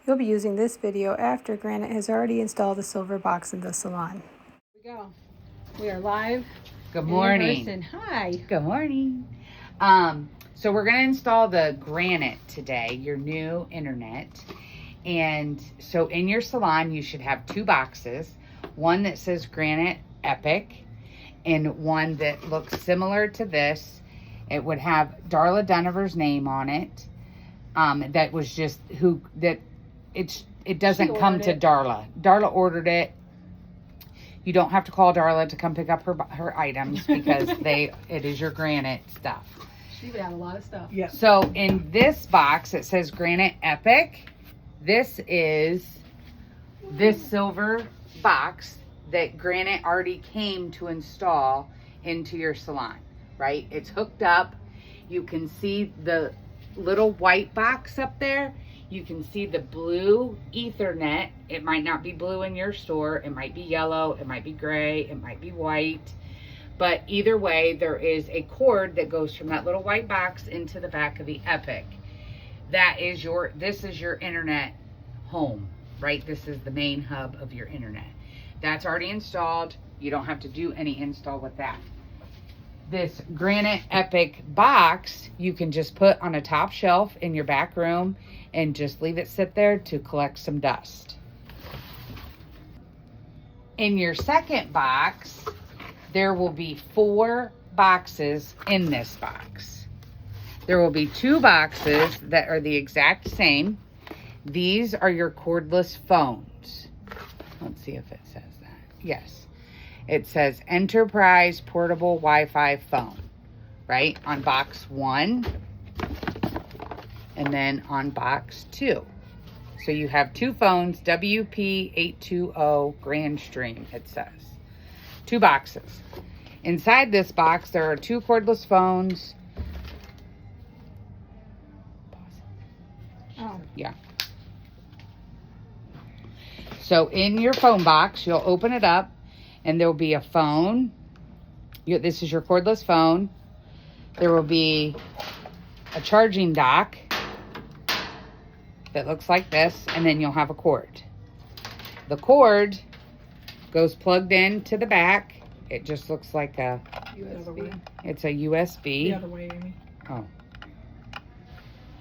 You'll be using this video after Granite has already installed the silver box in the salon. Here we go. We are live. Good morning. In Hi. Good morning. So we're going to install the Granite today, your new internet. And so in your salon, you should have two boxes. One that says Granite Epic and one that looks similar to this. It would have Darla Dunover's name on it. That was just it doesn't come to Darla. Darla ordered it. You don't have to call Darla to come pick up her items because it is your Granite stuff. She would have a lot of stuff. Yeah. So in this box it says Granite Epic. This is this silver box that Granite already came to install into your salon, right? It's hooked up. You can see the little white box up there. You can see the blue Ethernet. It might not be blue in your store. It might be yellow. It might be gray. It might be white. But either way, there is a cord that goes from that little white box into the back of the Epic. This is your internet home, right? This is the main hub of your internet. That's already installed. You don't have to do any install with that. This Granite Epic box, you can just put on a top shelf in your back room and just leave it sit there to collect some dust. In your second box, there will be 4 boxes in this box. There will be 2 boxes that are the exact same. These are your cordless phones. Let's see if it says that. Yes. It says Enterprise Portable Wi-Fi Phone, right? On box 1 and then on box 2. So you have 2 phones, WP820 Grandstream, it says. 2 boxes. Inside this box, there are 2 cordless phones. Oh. Yeah. So in your phone box, you'll open it up and there will be a phone. This is your cordless phone. There will be a charging dock that looks like this, and then you'll have a cord. The cord goes plugged in to the back. It just looks like a USB. It's a USB. The other way, Amy. Oh.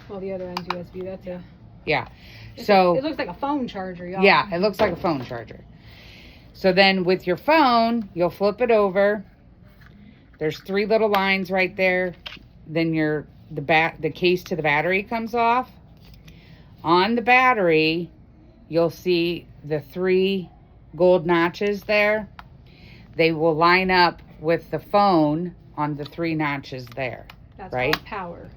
Well, the other end's USB. That's a. Yeah. So it looks like a phone charger, y'all. Yeah, it looks like a phone charger. So then with your phone, you'll flip it over. There's 3 little lines right there. Then the case to the battery comes off. On the battery, you'll see the 3 gold notches there. They will line up with the phone on the 3 notches there. That's right? Called power.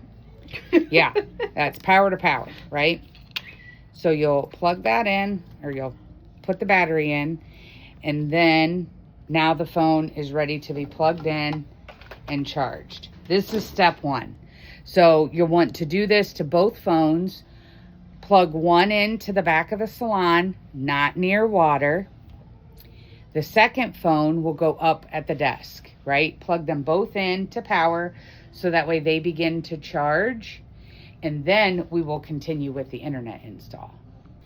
Yeah, that's power to power, right? So you'll plug that in, or you'll put the battery in, and then now the phone is ready to be plugged in and charged. This is step 1. So you'll want to do this to both phones. Plug one into the back of the salon, not near water. The second phone will go up at the desk, right? Plug them both in to power so that way they begin to charge. And then we will continue with the internet install.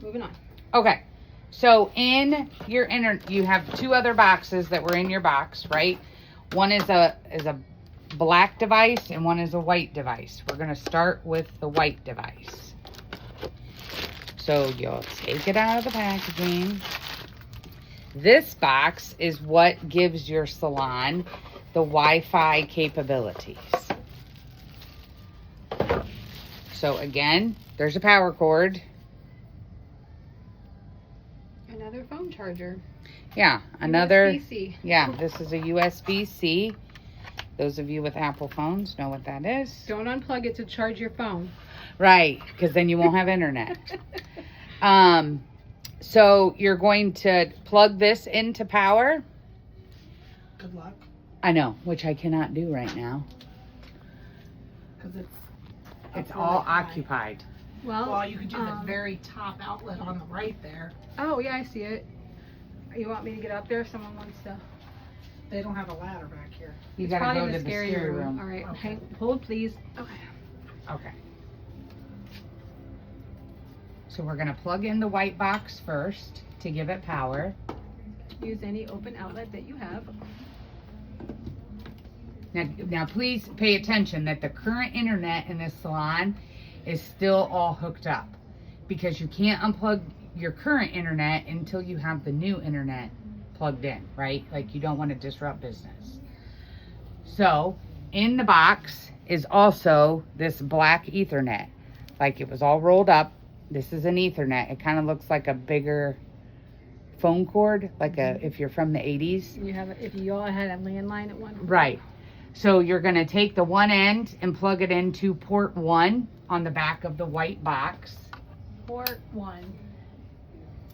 Moving on. Okay. So in your you have 2 other boxes that were in your box, right? One is a black device and one is a white device. We're going to start with the white device. So you'll take it out of the packaging. This box is what gives your salon the Wi-Fi capabilities. So again, there's a power cord. Another phone charger. Yeah, another. USB-C. Yeah, this is a USB-C. Those of you with Apple phones know what that is. Don't unplug it to charge your phone. Right, because then you won't have internet. So you're going to plug this into power. Good luck. I know, which I cannot do right now. Because It's all occupied. Well, you could do the very top outlet on the right there. Oh, yeah, I see it. You want me to get up there if someone wants to? They don't have a ladder back here. You It's gotta probably go in to the the scary scary room. room. All right, Okay. hold please. Okay. Okay. So we're gonna plug in the white box first to give it power. Use any open outlet that you have. Now please pay attention that the current internet in this salon is still all hooked up, because you can't unplug your current internet until you have the new internet plugged in, right? Like, you don't want to disrupt business. So in the box is also this black Ethernet. Like, it was all rolled up. This is an Ethernet. It kind of looks like a bigger phone cord, like if you're from the 80s. You have, if you all had a landline at one point. Right. So you're going to take the one end and plug it into port 1 on the back of the white box. Port 1.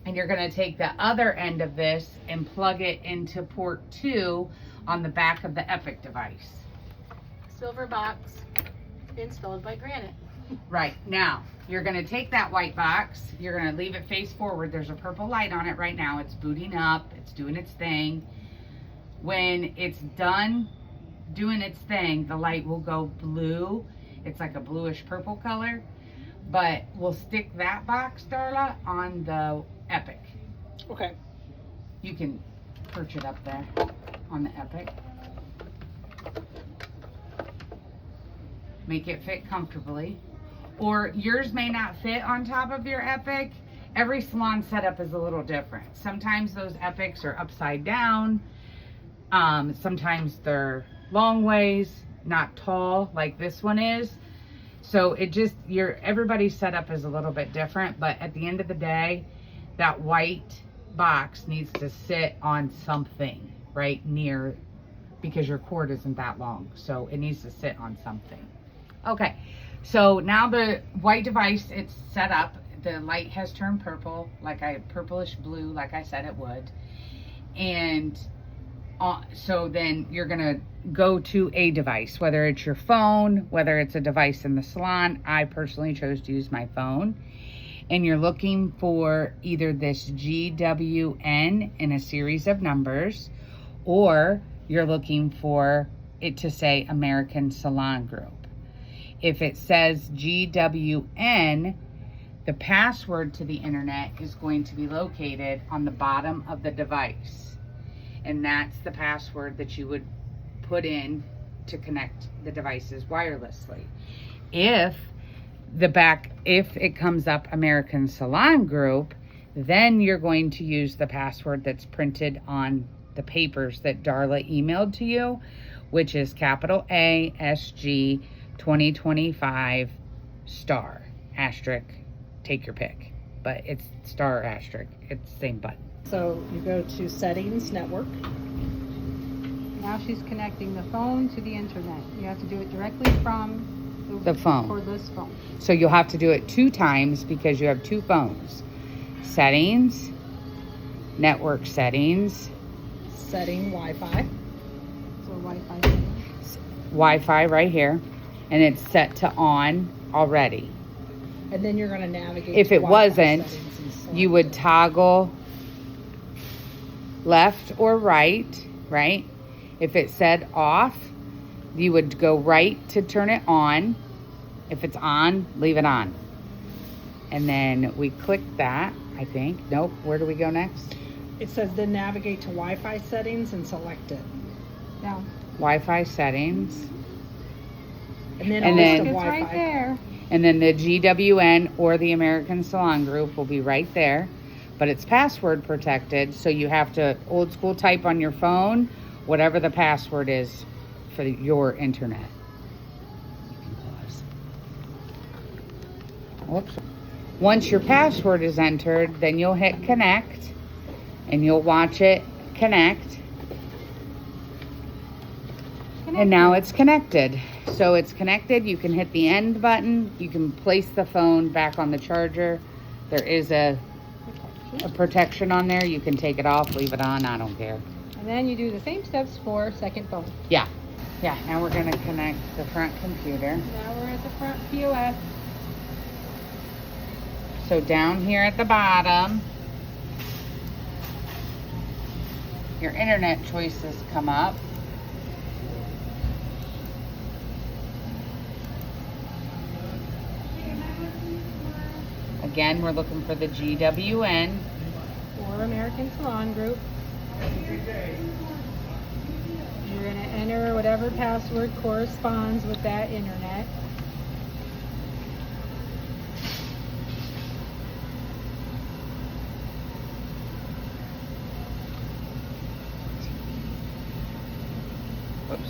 And you're going to take the other end of this and plug it into port 2 on the back of the Epic device. Silver box installed by Granite. Right. Now, you're going to take that white box. You're going to leave it face forward. There's a purple light on it right now. It's booting up. It's doing its thing. When it's done doing its thing, the light will go blue. It's like a bluish purple color. But we'll stick that box, Darla, on the Epic. Okay. You can perch it up there on the Epic. Make it fit comfortably. Or yours may not fit on top of your Epic. Every salon setup is a little different. Sometimes those Epics are upside down. Sometimes they're long ways, not tall like this one is. So it just, everybody's setup is a little bit different, but at the end of the day, that white box needs to sit on something right near, because your cord isn't that long. So it needs to sit on something. Okay, so now the white device, it's set up. The light has turned purple, purplish blue, like I said it would. And so then you're gonna go to a device, whether it's your phone, whether it's a device in the salon. I personally chose to use my phone. And you're looking for either this GWN in a series of numbers, or you're looking for it to say American Salon Group. If it says GWN, the password to the internet is going to be located on the bottom of the device. And that's the password that you would put in to connect the devices wirelessly. If it comes up American Salon Group, then you're going to use the password that's printed on the papers that Darla emailed to you, which is capital A SG 2025 star asterisk, take your pick, but it's star asterisk, it's the same button. So you go to settings, network. Now she's connecting the phone to the internet. You have to do it directly from The phone. cordless phone. So you'll have to do it 2 times because you have 2 phones. Settings, network settings, Setting Wi-Fi. So Wi-Fi. Wi-Fi right here, and it's set to on already. And then you're going to navigate. If to it Wi-Fi wasn't, settings and select you would it. toggle left or right, right? If it said off, you would go right to turn it on. If it's on, leave it on. And then we click that, I think. Nope, where do we go next? It says then navigate to Wi-Fi settings and select it. Down. Wi-Fi settings. And then, And a list then- of It's Wi-Fi. right there. And then the GWN or the American Salon Group will be right there. But it's password protected, so you have to old school type on your phone whatever the password is for your internet. You can pause. Whoops. Once your password is entered, then you'll hit connect and you'll watch it connect. And now it's connected. So it's connected. You can hit the end button. You can place the phone back on the charger. There is a protection on there. You can take it off, leave it on. I don't care. And then you do the same steps for second phone. Yeah. Yeah. Now we're going to connect the front computer. Now we're at the front POS. So down here at the bottom, your internet choices come up. again, we're looking for the GWN. or American Salon Group. You're going to enter whatever password corresponds with that internet. Oops.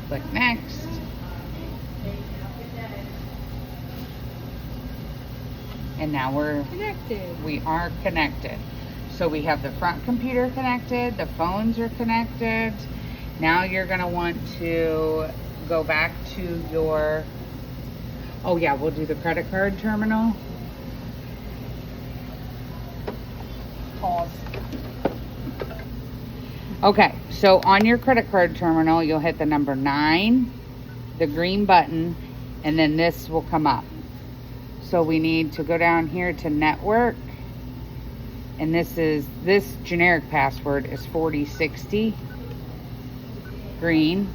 Click next. And now we are connected. So we have the front computer connected, the phones are connected. Now you're gonna want to go back to your, oh yeah, we'll do the credit card terminal. Pause. Okay, so on your credit card terminal, you'll hit the number 9, the green button, and then this will come up. So we need to go down here to network, and this generic password is 4060, green,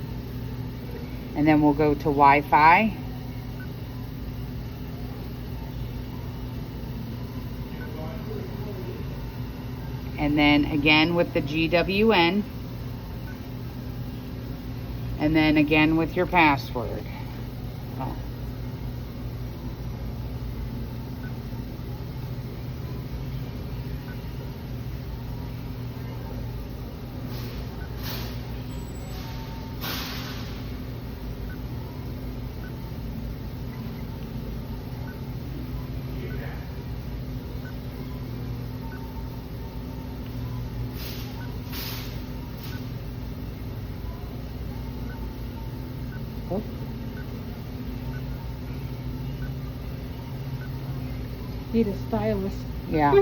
and then we'll go to Wi-Fi. And then again with the GWN, and then again with your password. Oh. Need a stylus. Yeah.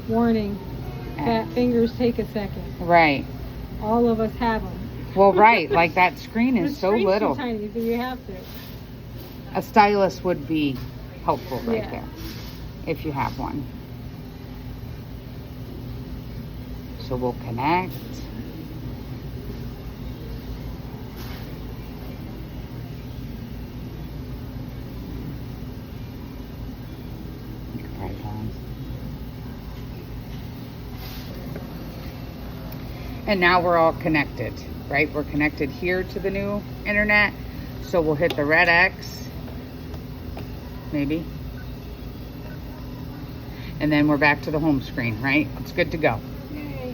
Warning. Fat fingers take a second. Right. All of us have them. Well, right. Like that screen The is so screen's little. too tiny, so you have to. A stylus would be helpful right Yeah. there, if you have one. So we'll connect. You can probably pause. And now we're all connected, right? We're connected here to the new internet. So we'll hit the red X, maybe. And then we're back to the home screen, right? It's good to go. Yay.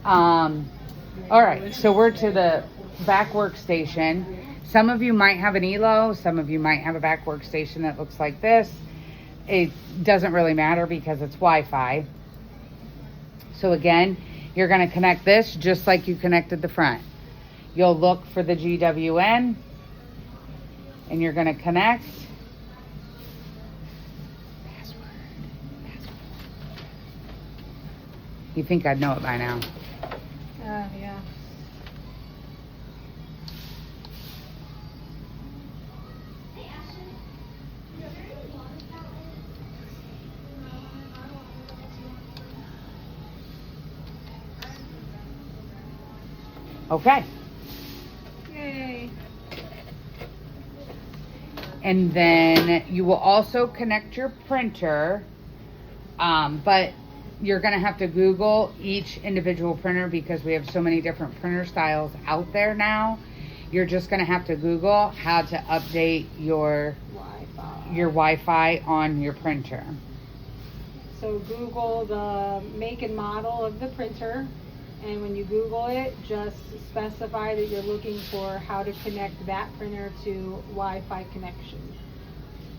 All right, so we're to the back workstation. Some of you might have an ELO, some of you might have a back workstation that looks like this. It doesn't really matter because it's Wi-Fi. So again, you're gonna connect this just like you connected the front. You'll look for the GWN and you're gonna connect. Password. You think I'd know it by now. Yeah. Okay. Yay. And then you will also connect your printer, but you're gonna have to Google each individual printer because we have so many different printer styles out there now. You're just gonna have to Google how to update your Wi-Fi on your printer. So Google the make and model of the printer, and when you Google it, just specify that you're looking for how to connect that printer to Wi-Fi connection.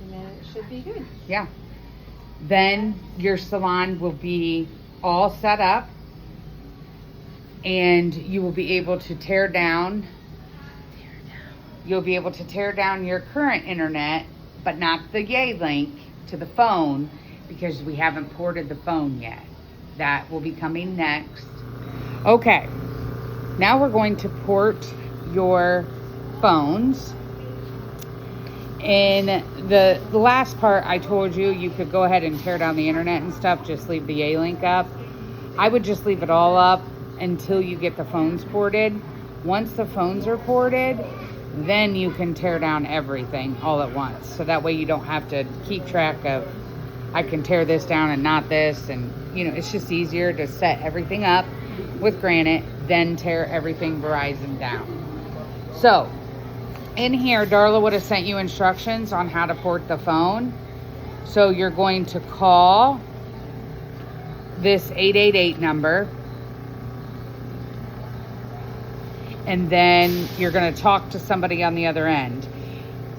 And then it should be good. Yeah. Then your salon will be all set up and you will be able to tear down your current internet, but not the Yay link to the phone because we haven't ported the phone yet. That will be coming next. Okay, now we're going to port your phones. In the last part, I told you you could go ahead and tear down the internet and stuff, just leave the Yay link up. I would just leave it all up until you get the phones ported. Once the phones are ported, then you can tear down everything all at once. So that way you don't have to keep track of, I can tear this down and not this. And, you know, it's just easier to set everything up with Granite, then tear everything Verizon down. So, in here, Darla would have sent you instructions on how to port the phone. So you're going to call this 888 number. And then you're going to talk to somebody on the other end.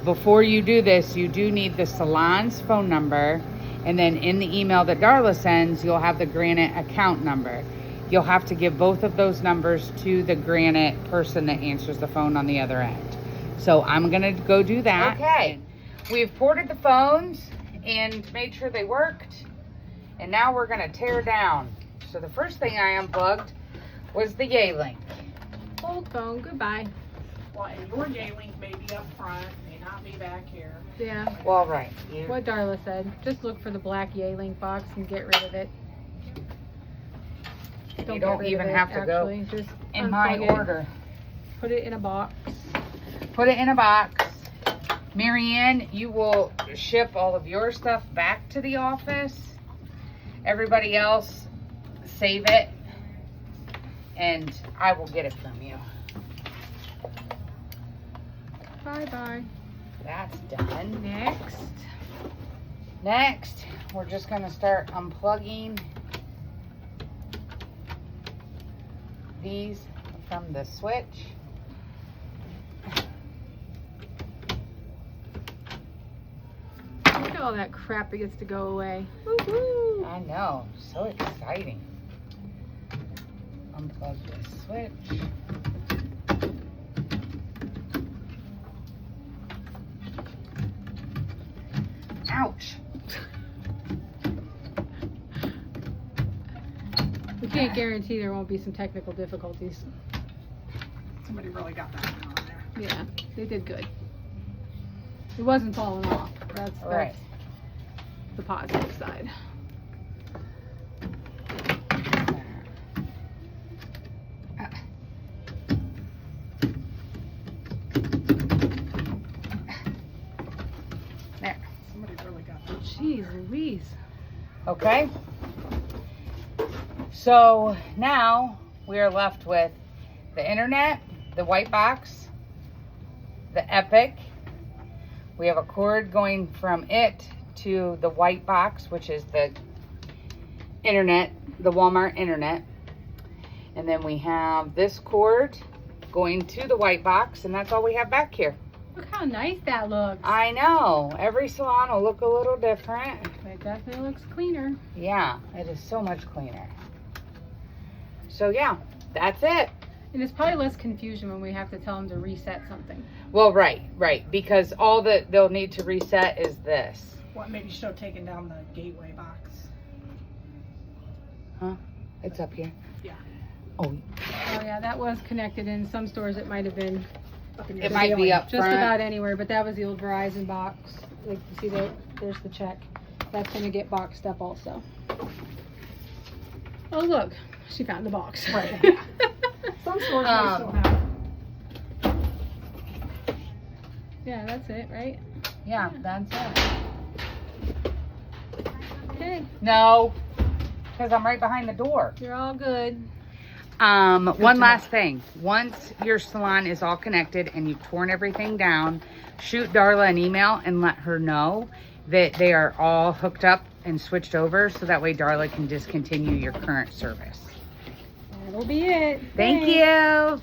Before you do this, you do need the salon's phone number. And then in the email that Darla sends, you'll have the Granite account number. You'll have to give both of those numbers to the Granite person that answers the phone on the other end. So I'm going to go do that. Okay. We've ported the phones and made sure they worked. And now we're going to tear down. So the first thing I unplugged was the Yealink. Old phone, goodbye. Well, and your J-Link may be up front, may not be back here. Yeah, Well, right. what Darla said. Just look for the black Yealink box and get rid of it. You get don't rid of even it, have to actually. go Just in my unplug it, order. Put it in a box. Put it in a box. Marianne, you will ship all of your stuff back to the office. Everybody else, save it. And I will get it from you. Bye-bye. That's done. Next. We're just going to start unplugging these from the switch. Look at all that crap that gets to go away. Woo-hoo. I know, so exciting. Unplug this switch. Ouch. We can't guarantee there won't be some technical difficulties. Somebody really got that one on there. Yeah, they did good. It wasn't falling off. That's Right. the positive side. There. Somebody really got that. Jeez Louise. Okay. So now we are left with the internet, the white box, the Epic. We have a cord going from it to the white box, which is the internet, the Walmart internet. And then we have this cord going to the white box, and that's all we have back here. Look how nice that looks. I know. Every salon will look a little different. It definitely looks cleaner. Yeah, it is so much cleaner. So yeah, that's it. And it's probably less confusion when we have to tell them to reset something. Well, right, because all that they'll need to reset is this. What, maybe should have taken down the gateway box. Huh? It's up here. Yeah. Oh, Oh yeah, that was connected. In some stores it might have been Up in your it might be ceiling. up just front. about anywhere, but that was the old Verizon box. Like, you see that? There's the check. That's gonna get boxed up also. Oh look, she found the box. Right. Some stores may still have it. Yeah, that's it, right? Yeah, that's it. Okay, No, because I'm right behind the door. you're all good. One last thing. Once your salon is all connected and you've torn everything down, shoot Darla an email and let her know that they are all hooked up and switched over, so that way Darla can discontinue your current service. That'll be it. Thank Thanks. you.